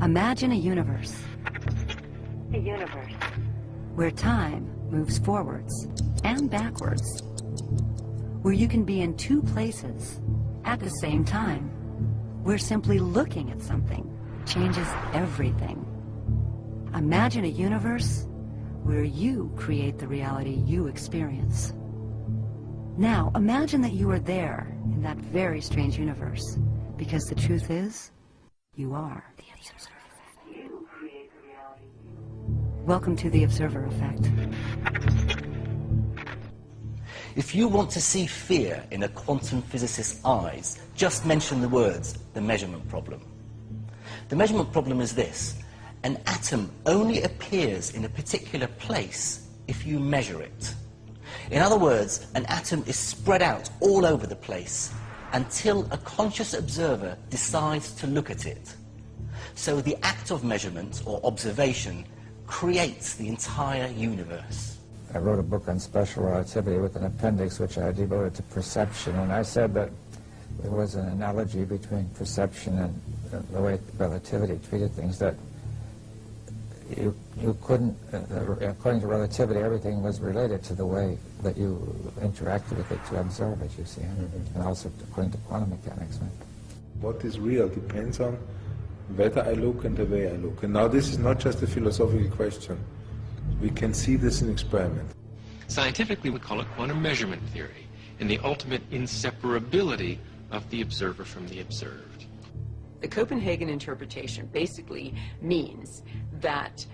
Imagine a universe where time moves forwards and backwards, where you can be in two places at the same time, where simply looking at something changes everything. Imagine a universe where you create the reality you experience. Now, imagine that you are there in that very strange universe, because the truth is, you are the observer. You create the reality. Welcome to the Observer Effect. If you want to see fear in a quantum physicist's eyes, just mention the words, the measurement problem. The measurement problem is this: an atom only appears in a particular place if you measure it. In other words, an atom is spread out all over the place until a conscious observer decides to look at it. So the act of measurement, or observation, creates the entire universe. I wrote a book on special relativity with an appendix which I devoted to perception, and I said that there was an analogy between perception and the way relativity treated things, that you couldn't, according to relativity, everything was related to the way that you interacted with it to observe it, you see, and also according to quantum mechanics. Right? What is real depends on whether I look and the way I look. And now this is not just a philosophical question. We can see this in experiment. Scientifically, we call it quantum measurement theory, and the ultimate inseparability of the observer from the observed. The Copenhagen interpretation basically means that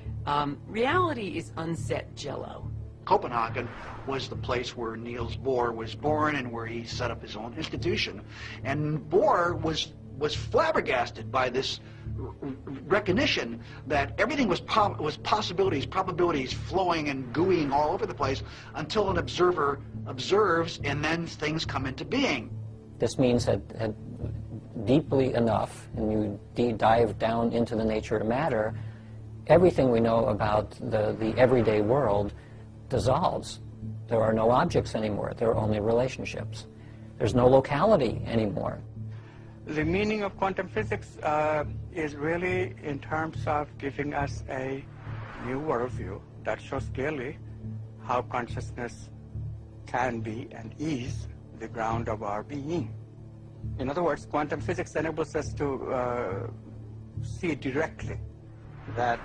reality is unset jello. Copenhagen was the place where Niels Bohr was born and where he set up his own institution. And Bohr was flabbergasted by this recognition that everything was possibilities, probabilities flowing and gooeying all over the place until an observer observes, and then things come into being. This means that deeply enough, and you dive down into the nature of matter, everything we know about the everyday world dissolves. There are no objects anymore. There are only relationships. There's no locality anymore. The meaning of quantum physics is really in terms of giving us a new worldview that shows clearly how consciousness can be and is the ground of our being. In other words, quantum physics enables us to see directly that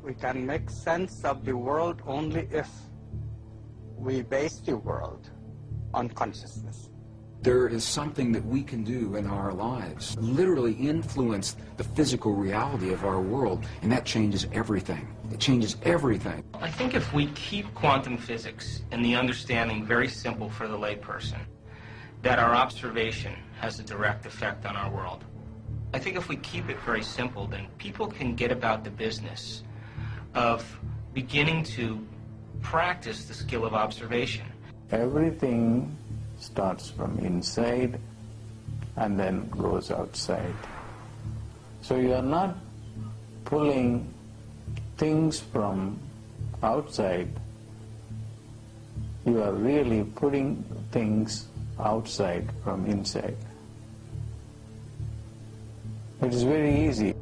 we can make sense of the world only if we base the world on consciousness. There is something that we can do in our lives, literally influence the physical reality of our world, and that changes everything. It changes everything. I think if we keep quantum physics and the understanding very simple for the layperson, that our observation has a direct effect on our world. I think if we keep it very simple, then people can get about the business of beginning to practice the skill of observation. Everything starts from inside and then goes outside. So you are not pulling things from outside, you are really putting things outside from inside. It is very easy.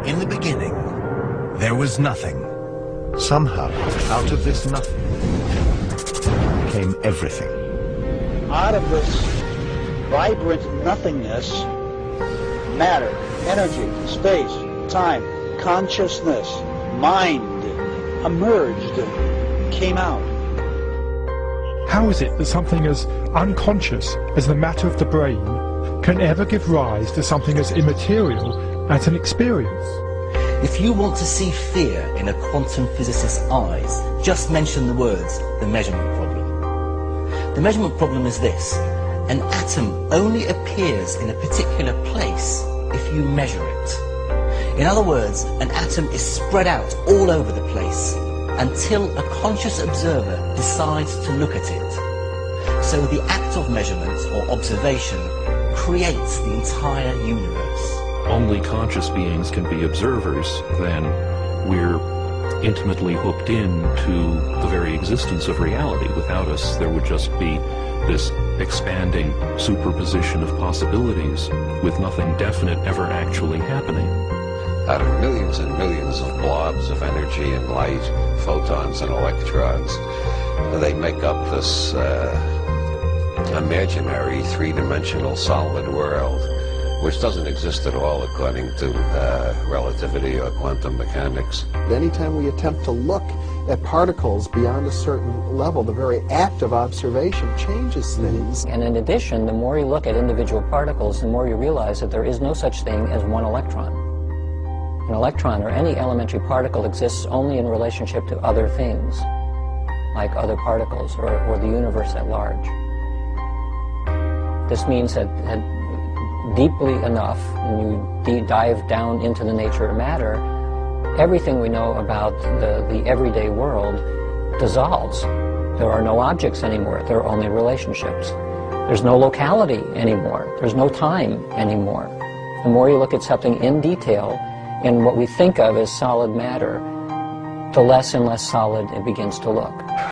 In the beginning, there was nothing. Somehow, out of this nothing came everything. Out of this vibrant nothingness, matter, energy, space, time, consciousness, mind emerged, came out. How is it that something as unconscious as the matter of the brain can ever give rise to something as immaterial as an experience? If you want to see fear in a quantum physicist's eyes, just mention the words, the measurement problem. The measurement problem is this: an atom only appears in a particular place if you measure it. In other words, an atom is spread out all over the place until a conscious observer decides to look at it. So the act of measurement, or observation, creates the entire universe. Only conscious beings can be observers, then we're intimately hooked into the very existence of reality. Without us, there would just be this expanding superposition of possibilities with nothing definite ever actually happening. Out of millions and millions of blobs of energy and light, photons and electrons, they make up this imaginary three-dimensional solid world, which doesn't exist at all according to relativity or quantum mechanics. Anytime we attempt to look at particles beyond a certain level, the very act of observation changes things. And in addition, the more you look at individual particles, the more you realize that there is no such thing as one electron. An electron, or any elementary particle, exists only in relationship to other things, like other particles or the universe at large. This means that deeply enough, when you dive down into the nature of matter, everything we know about the everyday world dissolves. There are no objects anymore. There are only relationships. There's no locality anymore. There's no time anymore. The more you look at something in detail, in what we think of as solid matter, the less and less solid it begins to look.